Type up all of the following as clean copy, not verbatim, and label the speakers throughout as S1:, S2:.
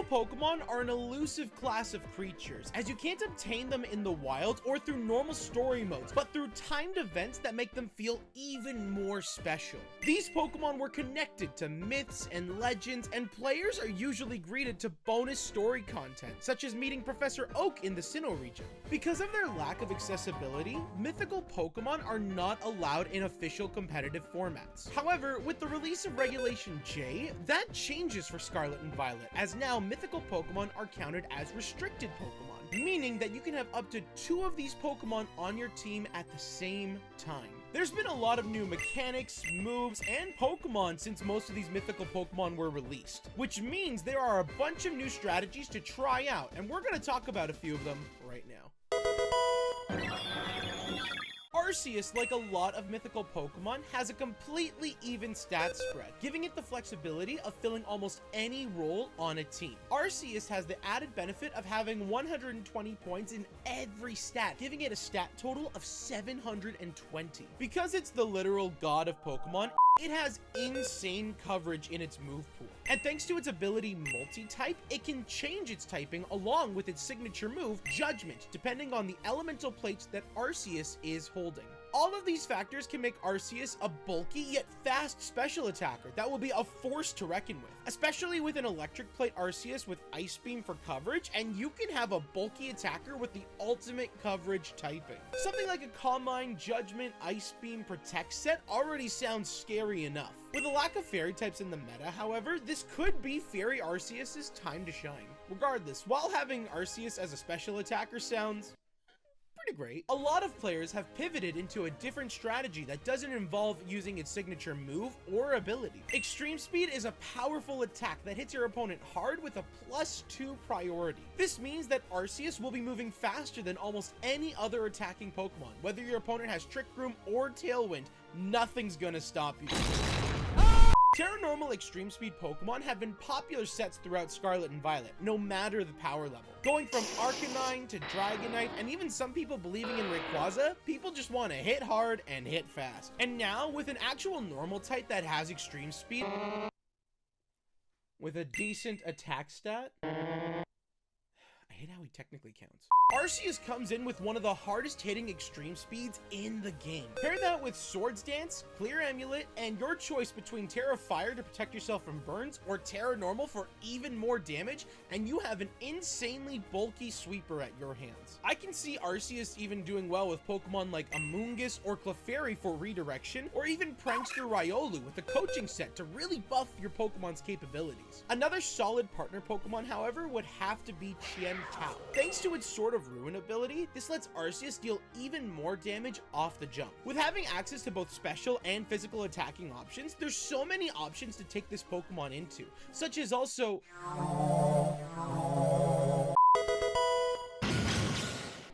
S1: Mythical Pokemon are an elusive class of creatures, as you can't obtain them in the wild or through normal story modes, but through timed events that make them feel even more special. These Pokemon were connected to myths and legends, and players are usually greeted to bonus story content, such as meeting Professor Oak in the Sinnoh region. Because of their lack of accessibility, Mythical Pokemon are not allowed in official competitive formats. However, with the release of Regulation J, that changes for Scarlet and Violet, as now Mythical Pokemon are counted as restricted Pokemon, meaning that you can have up to 2 of these Pokemon on your team at the same time. There's been a lot of new mechanics, moves, and Pokemon since most of these Mythical Pokemon were released, which means there are a bunch of new strategies to try out, and we're going to talk about a few of them right now. Arceus, like a lot of Mythical Pokemon, has a completely even stat spread, giving it the flexibility of filling almost any role on a team. Arceus has the added benefit of having 120 points in every stat, giving it a stat total of 720. Because it's the literal god of Pokemon, it has insane coverage in its move pool. And thanks to its ability multi-type, it can change its typing along with its signature move, Judgment, depending on the elemental plates that Arceus is holding. All of these factors can make Arceus a bulky yet fast special attacker that will be a force to reckon with, especially with an electric plate Arceus with Ice Beam for coverage, and you can have a bulky attacker with the ultimate coverage typing. Something like a Calm Mind, Judgment, Ice Beam, Protect set already sounds scary enough. With a lack of fairy types in the meta, however, this could be Fairy Arceus's time to shine. Regardless, while having Arceus as a special attacker sounds pretty great, a lot of players have pivoted into a different strategy that doesn't involve using its signature move or ability. Extreme Speed is a powerful attack that hits your opponent hard with a +2 priority. This means that Arceus will be moving faster than almost any other attacking Pokemon. Whether your opponent has Trick Room or Tailwind, nothing's gonna stop you. Terra Normal Extreme Speed Pokemon have been popular sets throughout Scarlet and Violet, no matter the power level. Going from Arcanine to Dragonite, and even some people believing in Rayquaza, people just want to hit hard and hit fast. And now, with an actual normal type that has Extreme Speed, with a decent attack stat, I hate how he technically counts. Arceus comes in with one of the hardest hitting extreme speeds in the game. Pair that with Swords Dance, Clear Amulet, and your choice between Terra Fire to protect yourself from burns or Terra Normal for even more damage, and you have an insanely bulky sweeper at your hands. I can see Arceus even doing well with Pokemon like Amoonguss or Clefairy for redirection, or even Prankster Riolu with a coaching set to really buff your Pokemon's capabilities. Another solid partner Pokemon, however, would have to be Chien Tao. Thanks to its Sword of Ruin ability, this lets Arceus deal even more damage off the jump. With having access to both special and physical attacking options, there's so many options to take this Pokemon into, such as also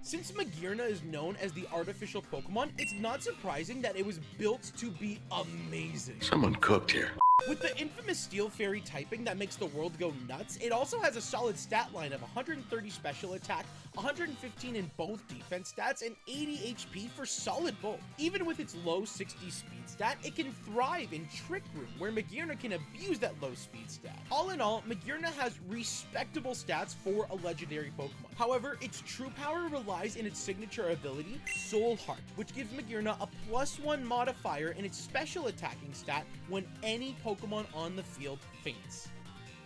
S1: since Magearna is known as the artificial Pokemon, it's not surprising that it was built to be amazing.
S2: Someone cooked here.
S1: With the infamous Steel Fairy typing that makes the world go nuts, it also has a solid stat line of 130 special attack, 115 in both defense stats, and 80 HP for solid bulk. Even with its low 60 speed stat, it can thrive in Trick Room, where Magearna can abuse that low speed stat. All in all, Magearna has respectable stats for a legendary Pokemon. However, its true power relies in its signature ability, Soul Heart, which gives Magearna a +1 modifier in its special attacking stat when any Pokemon on the field faints.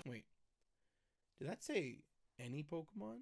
S1: Wait, did that say any Pokemon?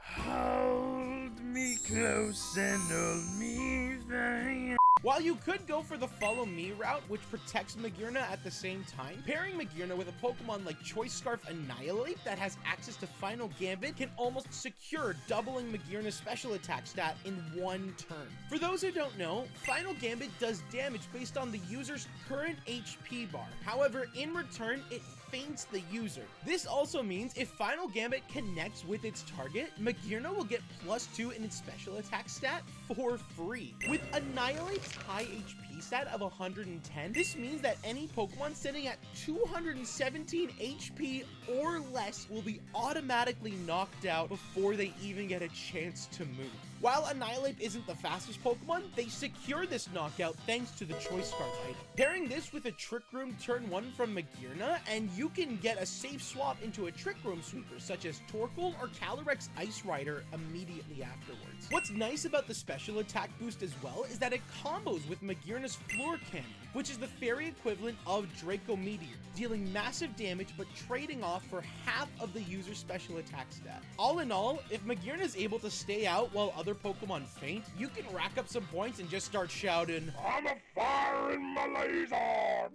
S1: Hold me close and hold me fast. While you could go for the Follow Me route, which protects Magearna at the same time, pairing Magearna with a Pokemon like Choice Scarf Annihilate that has access to Final Gambit can almost secure doubling Magearna's special attack stat in one turn. For those who don't know, Final Gambit does damage based on the user's current HP bar. However, in return, it faints the user. This also means if Final Gambit connects with its target, Magearna will get +2 in its special attack stat for free. With Annihilate's high HP stat of 110, this means that any Pokemon sitting at 217 HP or less will be automatically knocked out before they even get a chance to move. While Annihilate isn't the fastest Pokemon, they secure this knockout thanks to the Choice Scarf item. Pairing this with a Trick Room turn 1 from Magearna, and you can get a safe swap into a Trick Room sweeper such as Torkoal or Calyrex Ice Rider immediately afterwards. What's nice about the special attack boost as well is that it combos with Magearna's Floor Cannon, which is the fairy equivalent of Draco Meteor, dealing massive damage but trading off for half of the user's special attack stat. All in all, if Magearna is able to stay out while other Pokemon faint, you can rack up some points and just start shouting, "I'm a fire in my laser!"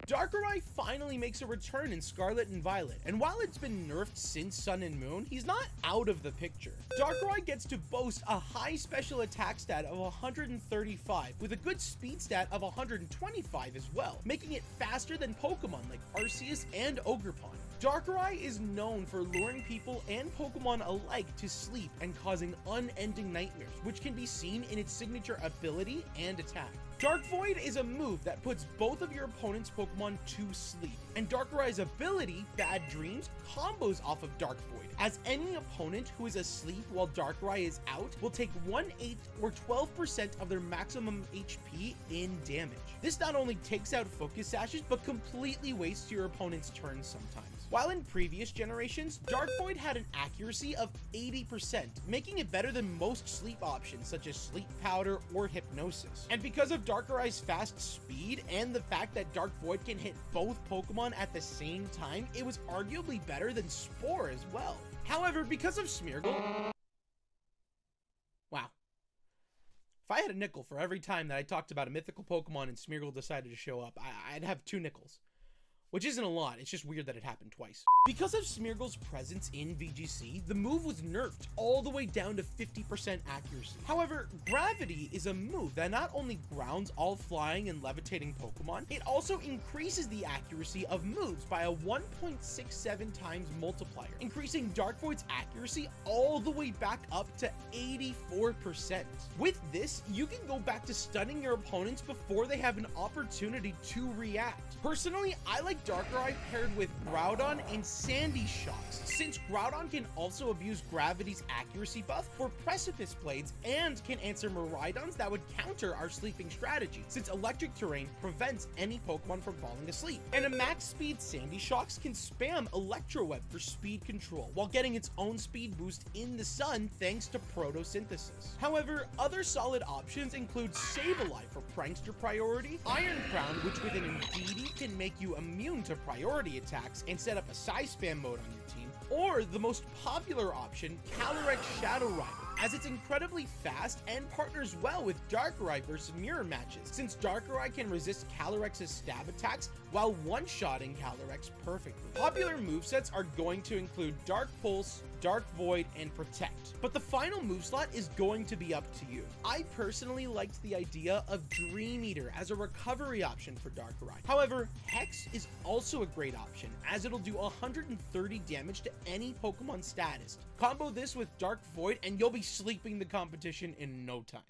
S1: Darkrai finally makes a return in Scarlet and Violet, and while it's been nerfed since Sun and Moon, he's not out of the picture. Darkrai gets to boast a high special attack stat of 135, with a good speed stat of 125 as well, making it faster than Pokemon like Arceus and Ogerpon. Darkrai is known for luring people and Pokemon alike to sleep and causing unending nightmares, which can be seen in its signature ability and attack. Dark Void is a move that puts both of your opponent's Pokemon to sleep, and Darkrai's ability, Bad Dreams, combos off of Dark Void, as any opponent who is asleep while Darkrai is out will take 1/8 or 12% of their maximum HP in damage. This not only takes out Focus Sashes, but completely wastes your opponent's turn sometimes. While in previous generations, Dark Void had an accuracy of 80%, making it better than most sleep options such as Sleep Powder or Hypnosis. And because of Darkrai's fast speed and the fact that Dark Void can hit both Pokemon at the same time, it was arguably better than Spore as well. However, because of Smeargle... Wow. If I had a nickel for every time that I talked about a mythical Pokemon and Smeargle decided to show up, I'd have 2 nickels. Which isn't a lot, it's just weird that it happened twice. Because of Smeargle's presence in VGC, the move was nerfed all the way down to 50% accuracy. However, Gravity is a move that not only grounds all flying and levitating Pokemon, it also increases the accuracy of moves by a 1.67 times multiplier, increasing Dark Void's accuracy all the way back up to 84%. With this, you can go back to stunning your opponents before they have an opportunity to react. Personally, I like Darkrai paired with Groudon and Sandy Shocks, since Groudon can also abuse Gravity's accuracy buff for Precipice Blades and can answer Miraidons that would counter our sleeping strategy, since Electric Terrain prevents any Pokemon from falling asleep. And a max speed Sandy Shocks can spam Electro Web for speed control, while getting its own speed boost in the sun thanks to Photosynthesis. However, other solid options include Sableye for Prankster priority, Iron Crown, which with an Indeedee can make you immune to priority attacks and set up a size spam mode on your team, or the most popular option, Calyrex Shadow Rider, as it's incredibly fast and partners well with Darkrai versus mirror matches, since Darkrai can resist Calyrex's stab attacks while one-shotting Calyrex perfectly. Popular movesets are going to include Dark Pulse, Dark Void, and Protect, but the final move slot is going to be up to you. I personally liked the idea of Dream Eater as a recovery option for Darkrai. However, Hex is also a great option, as it'll do 130 damage to any Pokemon statist. Combo this with Dark Void and you'll be sleeping the competition in no time.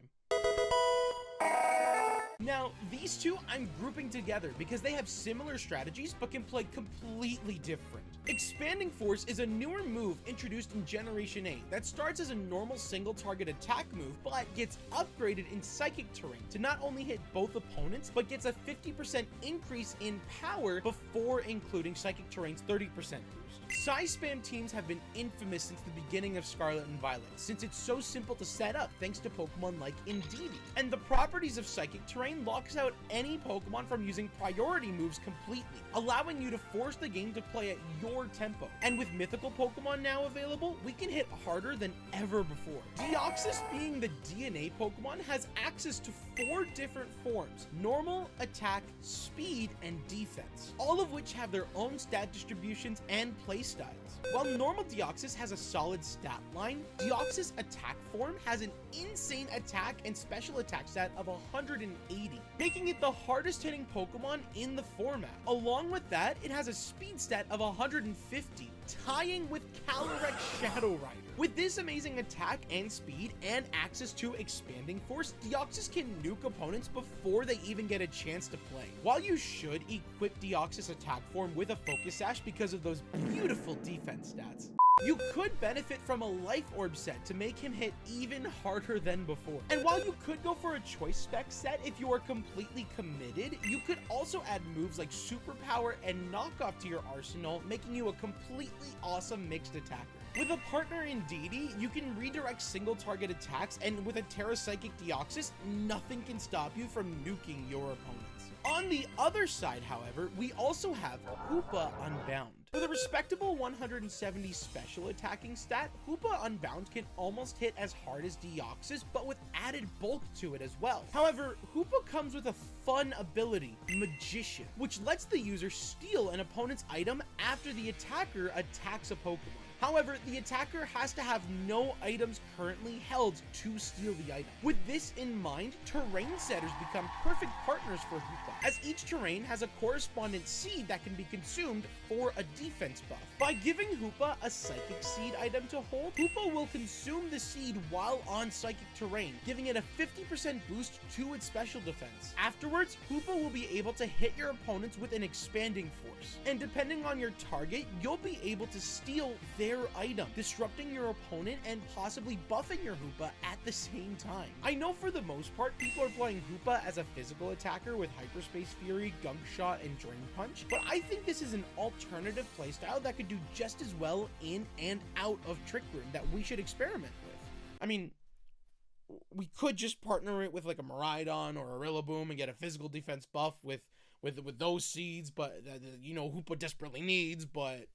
S1: Now, these two I'm grouping together because they have similar strategies but can play completely different. Expanding Force is a newer move introduced in Generation 8 that starts as a normal single target attack move but gets upgraded in Psychic Terrain to not only hit both opponents but gets a 50% increase in power before including Psychic Terrain's 30% boost. Size spam teams have been infamous since the beginning of Scarlet and Violet, since it's so simple to set up thanks to Pokemon like Indeedee. And the properties of Psychic Terrain locks out any Pokemon from using priority moves completely, allowing you to force the game to play at your tempo. And with Mythical Pokemon now available, we can hit harder than ever before. Deoxys, being the DNA Pokemon, has access to 4 different forms: Normal, Attack, Speed, and Defense, all of which have their own stat distributions and play styles. While normal Deoxys has a solid stat line, Deoxys attack form has an insane attack and special attack stat of 180, making it the hardest hitting Pokemon in the format. Along with that, it has a speed stat of 150, tying with Calyrex Shadow Rider. With this amazing attack and speed and access to Expanding Force, Deoxys can nuke opponents before they even get a chance to play. While you should equip Deoxys attack form with a Focus Sash because of those beautiful defense stats, You could benefit from a life orb set to make him hit even harder than before. And while you could go for a choice spec set if you are completely committed, you could also add moves like superpower and knockoff to your arsenal, making you a completely awesome mixed attacker. With a partner in Deity, you can redirect single target attacks, and with a Terra Psychic Deoxys, nothing can stop you from nuking your opponents. On the other side, however, we also have Hoopa Unbound. With a respectable 170 special attacking stat, Hoopa Unbound can almost hit as hard as Deoxys, but with added bulk to it as well. However, Hoopa comes with a fun ability, Magician, which lets the user steal an opponent's item after the attacker attacks a Pokemon. However, the attacker has to have no items currently held to steal the item. With this in mind, terrain setters become perfect partners for Hoopa, as each terrain has a correspondent seed that can be consumed for a defense buff. By giving Hoopa a psychic seed item to hold, Hoopa will consume the seed while on psychic terrain, giving it a 50% boost to its special defense. Afterwards, Hoopa will be able to hit your opponents with an expanding force, and depending on your target, you'll be able to steal their item, disrupting your opponent and possibly buffing your Hoopa at the same time. I know for the most part, people are playing Hoopa as a physical attacker with Hyperspace Fury, Gunk Shot, and Drain Punch, but I think this is an alternative playstyle that could do just as well in and out of Trick Room that we should experiment with. I mean, we could just partner it with like a Miraidon or a Rillaboom and get a physical defense buff with those seeds, but you know, Hoopa desperately needs, but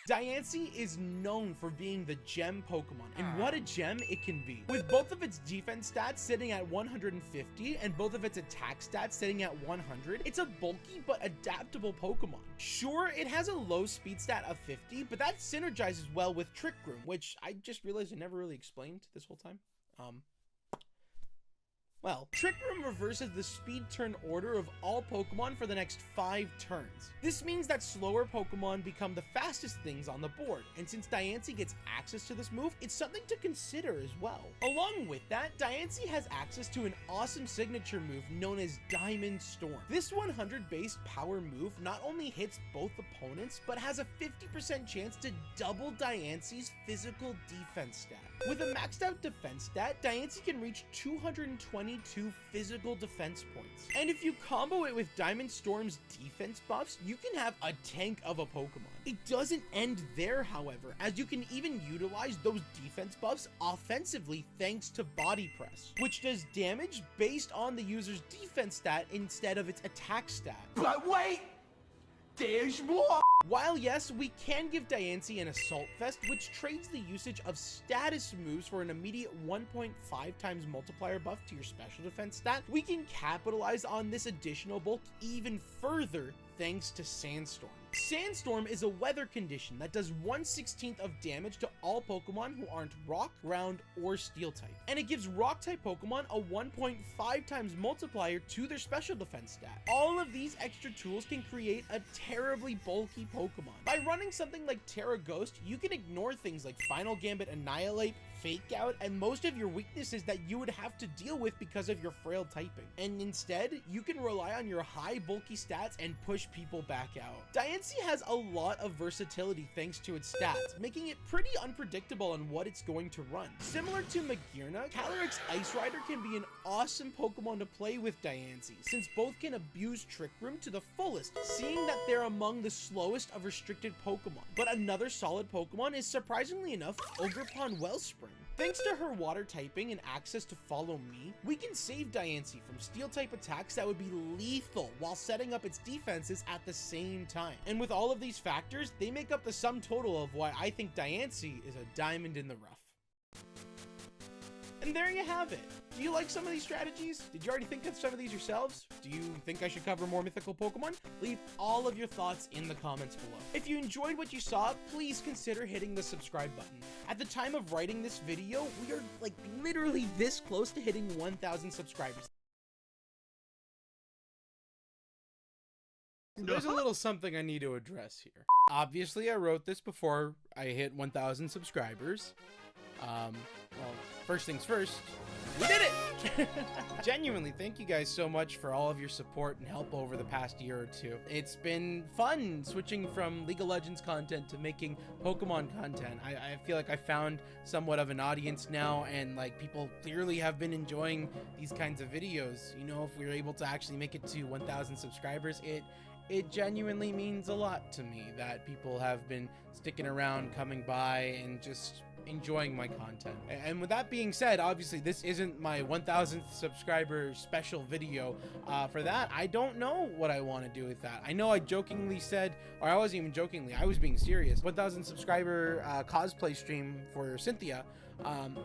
S1: Diancie is known for being the gem Pokemon, and what a gem it can be. With both of its defense stats sitting at 150 and both of its attack stats sitting at 100, it's a bulky but adaptable Pokemon. Sure, it has a low speed stat of 50, but that synergizes well with Trick Room, which I just realized I never really explained this whole time. Well, Trick Room reverses the speed turn order of all Pokemon for the next 5 turns. This means that slower Pokemon become the fastest things on the board, and since Diancie gets access to this move, it's something to consider as well. Along with that, Diancie has access to an awesome signature move known as Diamond Storm. This 100 base power move not only hits both opponents, but has a 50% chance to double Diancie's physical defense stat. With a maxed out defense stat, Diancie can reach 222 physical defense points. And if you combo it with Diamond Storm's defense buffs, you can have a tank of a Pokemon. It doesn't end there, however, as you can even utilize those defense buffs offensively thanks to Body Press, which does damage based on the user's defense stat instead of its attack stat.
S2: But wait! There's more!
S1: While yes, we can give Diancie an Assault Vest, which trades the usage of status moves for an immediate 1.5 times multiplier buff to your special defense stat, we can capitalize on this additional bulk even further thanks to Sandstorm. Sandstorm is a weather condition that does 1/16 of damage to all Pokemon who aren't Rock, Ground, or Steel type, and it gives Rock type Pokemon a 1.5 times multiplier to their special defense stat. All of these extra tools can create a terribly bulky Pokemon. By running something like Terra Ghost, you can ignore things like Final Gambit Annihilate, Fake Out, and most of your weaknesses that you would have to deal with because of your frail typing. And instead, you can rely on your high bulky stats and push people back out. Diancie has a lot of versatility thanks to its stats, making it pretty unpredictable on what it's going to run. Similar to Magearna, Calyrex Ice Rider can be an awesome Pokemon to play with Diancie, since both can abuse Trick Room to the fullest, seeing that they're among the slowest of restricted Pokemon. But another solid Pokemon is, surprisingly enough, Ogerpon Wellspring. Thanks to her water typing and access to Follow Me, we can save Diancie from steel type attacks that would be lethal while setting up its defenses at the same time. And with all of these factors, they make up the sum total of why I think Diancie is a diamond in the rough. And there you have it. Do you like some of these strategies? Did you already think of some of these yourselves? Do you think I should cover more mythical Pokemon? Leave all of your thoughts in the comments below. If you enjoyed what you saw, please consider hitting the subscribe button. At the time of writing this video, we are like literally this close to hitting 1,000 subscribers. There's a little something I need to address here. Obviously, I wrote this before I hit 1,000 subscribers. Well, first things first, we did it! Genuinely, thank you guys so much for all of your support and help over the past year or two. It's been fun switching from League of Legends content to making Pokemon content. I feel like I found somewhat of an audience now, and like people clearly have been enjoying these kinds of videos. You know, if we were able to actually make it to 1,000 subscribers, it genuinely means a lot to me that people have been sticking around, coming by, and just enjoying my content. And with that being said, obviously this isn't my 1,000th subscriber special video. For that, I don't know what I want to do with that. I know I jokingly said, or I wasn't even jokingly, I was being serious, 1,000 subscriber cosplay stream for Cynthia.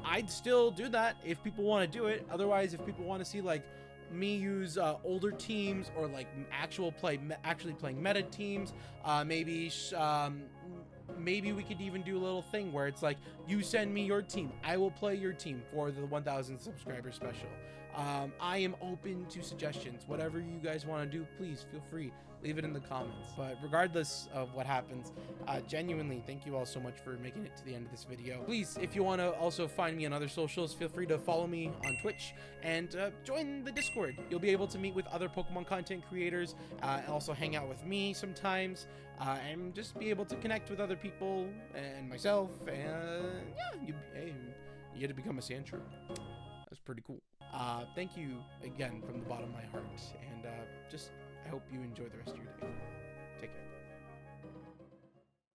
S1: I'd still do that if people want to do it. Otherwise, if people want to see like me use older teams, or like actually playing meta teams, maybe we could even do a little thing where it's like, you send me your team, I will play your team for the 1,000 subscriber special. I am open to suggestions. Whatever you guys want to do, please feel free, leave it in the comments. But regardless of what happens, genuinely thank you all so much for making it to the end of this video. Please, if you want to also find me on other socials, feel free to follow me on Twitch and join the Discord. You'll be able to meet with other Pokemon content creators, and also hang out with me sometimes, and just be able to connect with other people and myself. And yeah, you get to become a Sandshrew. That's pretty cool. Thank you again from the bottom of my heart, and I hope you enjoy the rest of your day.